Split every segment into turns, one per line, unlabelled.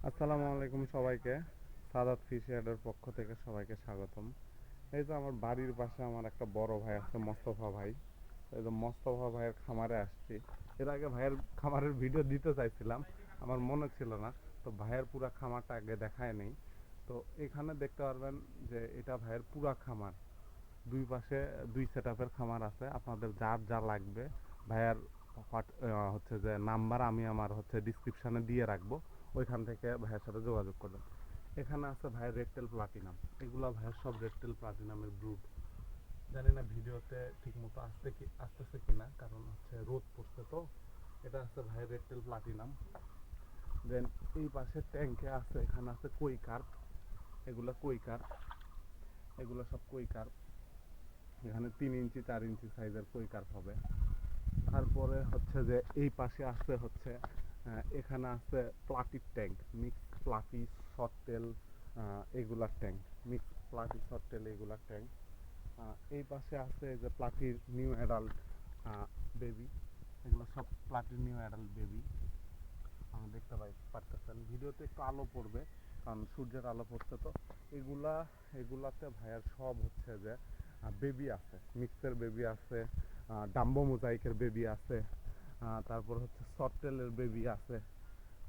আসসালামু আলাইকুম সবাইকে। সাদাত ফিশ ইয়ার্ডের পক্ষ থেকে সবাইকে স্বাগতম। এই যে আমার বাড়ির পাশে আমার একটা বড় ভাই আছে, মোস্তফা ভাই। এই যে মোস্তফা ভাইয়ের খামারে আসছি। এর আগে ভাইয়ের খামারের ভিডিও দিতে চাইছিলাম, আমার মনে ছিল না। তো ভাইয়ের পুরা খামারটা আগে দেখায় নেই। তো এখানে দেখতে পারবেন যে এটা ভাইয়ের পুরা খামার। দুই পাশে দুই সেটআপের খামার আছে। আপনাদের যার যা লাগবে ভাইয়ার হচ্ছে যে নাম্বার আমি আমার হচ্ছে ডিসক্রিপশনে দিয়ে রাখবো, ওইখান থেকে ভাইয়ের সাথে যোগাযোগ করবেন। এখানে আছে ভাইয়ের রেডটেল প্লাটিনাম। এগুলা ভাইয়ের সব রেডটেল প্লাটিনামের ব্রুড। জানি না ভিডিওতে ঠিক মতো আসতেছে কিনা, কারণ হচ্ছে রোদ পড়ছে তো। এটা আছে ভাইয়ের রেডটেল প্লাটিনাম। দেন এই পাশে ট্যাঙ্কে আছে, এখানে আছে কই কার্প। এগুলা কই কার্প, এগুলো সব কই কার্প। এখানে 3 ইঞ্চি 4 ইঞ্চি সাইজের কই কার্প হবে। তারপরে হচ্ছে যে এই পাশে আছে হচ্ছে এখানে আছে প্লাটির ট্যাঙ্ক, মিক্স প্লাটি শর্টটেল এগুলার ট্যাঙ্ক, মিক্স প্লাটি শর্টটেল এগুলার ট্যাঙ্ক। এই পাশে আছে যে প্লাটির নিউ অ্যাডাল্ট বেবি। এগুলো সব প্লাটির নিউ অ্যাডাল্ট বেবি। দেখতে পারতেছেন ভিডিওতে একটু আলো পড়বে, কারণ সূর্যের আলো পড়ছে তো। এগুলা এগুলাতে ভাইয়ার সব হচ্ছে যে বেবি আছে, মিক্সের বেবি আছে, ডাম্বো মোজাইকের বেবি আছে, তারপর হচ্ছে সফটেলের বেবি আছে।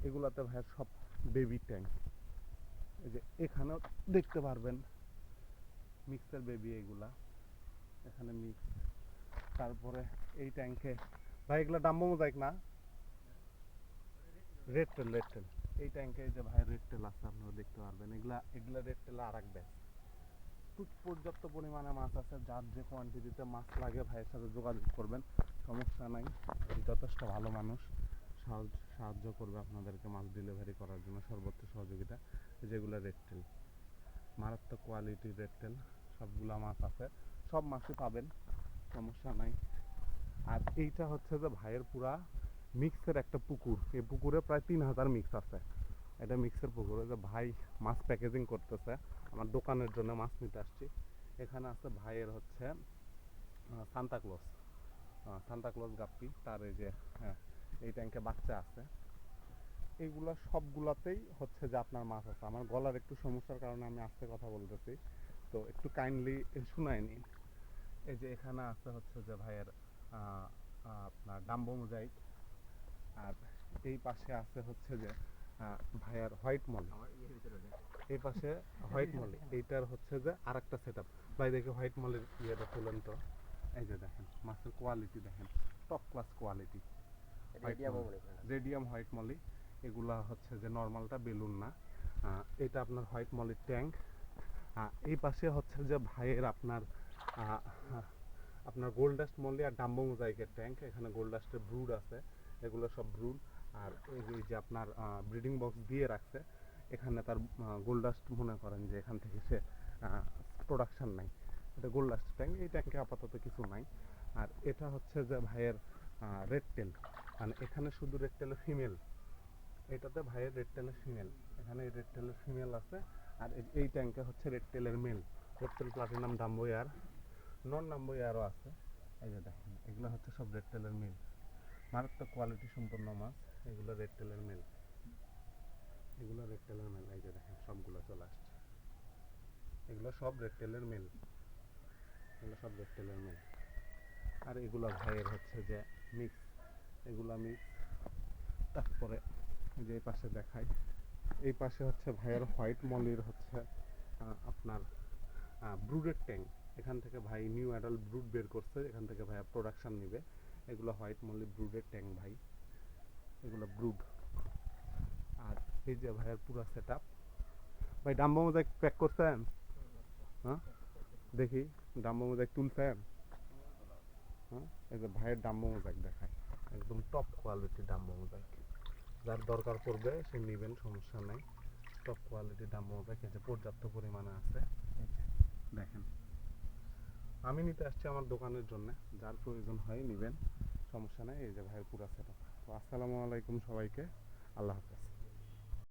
এগুলাতে ভাইয়ার সব বেবি ট্যাঙ্ক। এই যে এখানেও দেখতে পারবেন মিক্সের বেবি এগুলা, এখানে মিক্স। তারপরে এই ট্যাঙ্কে ভাই এগুলা ডাম্বো মোজাইক না, রেড টেল, রেড টেল। এই ট্যাঙ্কে যে ভাই রেড টেল আছে, আপনারা দেখতে পারবেন। এগুলা এগুলা রেড টেল আর এক ব্যাচ। পর্যাপ্ত পরিমাণে মাছ আছে, যার যে কোয়ান্টিটিতে মাছ লাগে ভাইয়ের সাথে যোগাযোগ করবেন, সমস্যা নাই। যথেষ্ট ভালো মানুষ, সাহায্য করবে আপনাদেরকে মাছ ডেলিভারি করার জন্য, সর্বোচ্চ সহযোগিতা। যেগুলো রেড টেল, মারাত্মক কোয়ালিটির রেড টেল, সবগুলা মাছ আছে, সব মাছই পাবেন, সমস্যা নাই। আর এইটা হচ্ছে যে ভাইয়ের পুরা মিক্সের একটা পুকুর। এই পুকুরে প্রায় 3000 মিক্স আছে। এটা মিক্সের পুকুর। যে ভাই মাছ প্যাকেজিং করতেছে, আমার দোকানের জন্য মাছ নিতে আসছি। এখানে আছে ভাইয়ের হচ্ছে সান্তাক্লজ, সান্তাক্লজ গাপ্পি। তার এই যে হ্যাঁ, এই ট্যাঙ্কে বাচ্চা আছে। এইগুলা সবগুলাতেই হচ্ছে যে আপনার মাছ আছে। আমার গলার একটু সমস্যার কারণে আমি আস্তে কথা বলতেছি, তো একটু কাইন্ডলি শুনায় নিন। এই যে এখানে আছে হচ্ছে যে ভাইয়ের আপনার ডাম্বো মোজাইক। আর এই পাশে আছে হচ্ছে যে ভাইয়ার হোয়াইট মলি। এই পাশে হোয়াইট মলি, এইটার হচ্ছে যে আর একটা সেট আপ। ভাই দেখে হোয়াইট মলির ইয়েটা তুলেন তো। এই যে দেখেন মাছের কোয়ালিটি দেখেন, top class quality. Radium white molly. এগুলা হচ্ছে যে নর্মালটা, বেলুন না। এটা আপনার হোয়াইট মলির ট্যাঙ্ক। এই পাশে হচ্ছে যে ভাইয়ের আপনার আপনার গোল্ড ডাস্ট মলি আর ডাম্বো মোজাইকের ট্যাঙ্ক। এখানে গোল্ড ডাস্টের ব্রুড আছে, এগুলো সব ব্রুড। আর এই যে আপনার ব্রিডিং বক্স দিয়ে রাখছে, এখানে তার গোল্ড ডাস্ট মনে করেন যে এখান থেকে সে প্রোডাকশন নাই। এটা গোল্ড ডাস্ট ট্যাঙ্ক, এই ট্যাঙ্কে আপাতত কিছু নাই। আর এটা হচ্ছে যে ভাইয়ের রেড টেল, মানে এখানে শুধু রেড টেলের ফিমেল। এটাতে ভাইয়ের রেড টেলের ফিমেল, এখানে রেড টেলের ফিমেল আছে। আর এই ট্যাঙ্কে হচ্ছে রেড টেলের male. Red tail platinum dumbo ear, non dumbo ইয়ারও আছে। এই যে দেখেন এগুলো হচ্ছে সব রেড টেলের মেল, মারাত্মক কোয়ালিটি সম্পন্ন মাছ। এগুলো রেড টেলের মেল, এগুলো রেড টেলের মেল। এই যে দেখেন সবগুলো চলে আসছে, এগুলো সব রেড টেলের মেল, এগুলো সব রেড টেলের মেল। আর এগুলো ভাইয়ের হচ্ছে যে মিক্স, এগুলো মিক্স। তারপরে যে এই পাশে দেখাই, এই পাশে হচ্ছে ভাইয়ের হোয়াইট মলির হচ্ছে আপনার ব্রুডের ট্যাঙ্ক। এখান থেকে ভাই নিউ অ্যাডাল্ট ব্রুড বের করছে, এখান থেকে ভাইয়া প্রোডাকশন নিবে। এগুলো হোয়াইট মলি ব্রুডের ট্যাঙ্ক ভাই, এগুলো ব্রুড। আর এই যে ভাইয়ের পুরো সেট আপ। ভাই ডাম্বো মোজাইক প্যাক করছেন? হ্যাঁ দেখি, ডাম্বো মোজাইক তুলছেন? হ্যাঁ, এই যে ভাইয়ের ডাম্বো মোজাইক দেখায়, একদম টপ কোয়ালিটি ডাম্বো মোজাইক। যার দরকার পড়বে সে নেবেন, সমস্যা নেই। টপ কোয়ালিটি ডাম্বো মোজাইক এই যে পর্যাপ্ত পরিমাণে আছে। এই যে দেখেন, আমি নিতে আসছি আমার দোকানের জন্য, যার প্রয়োজন হয় নেবেন, সমস্যা নেই। এই যে ভাইয়ের পুরো সেট আপ। তো আসসালামু আলাইকুম সবাইকে, আল্লাহ হাফেজ।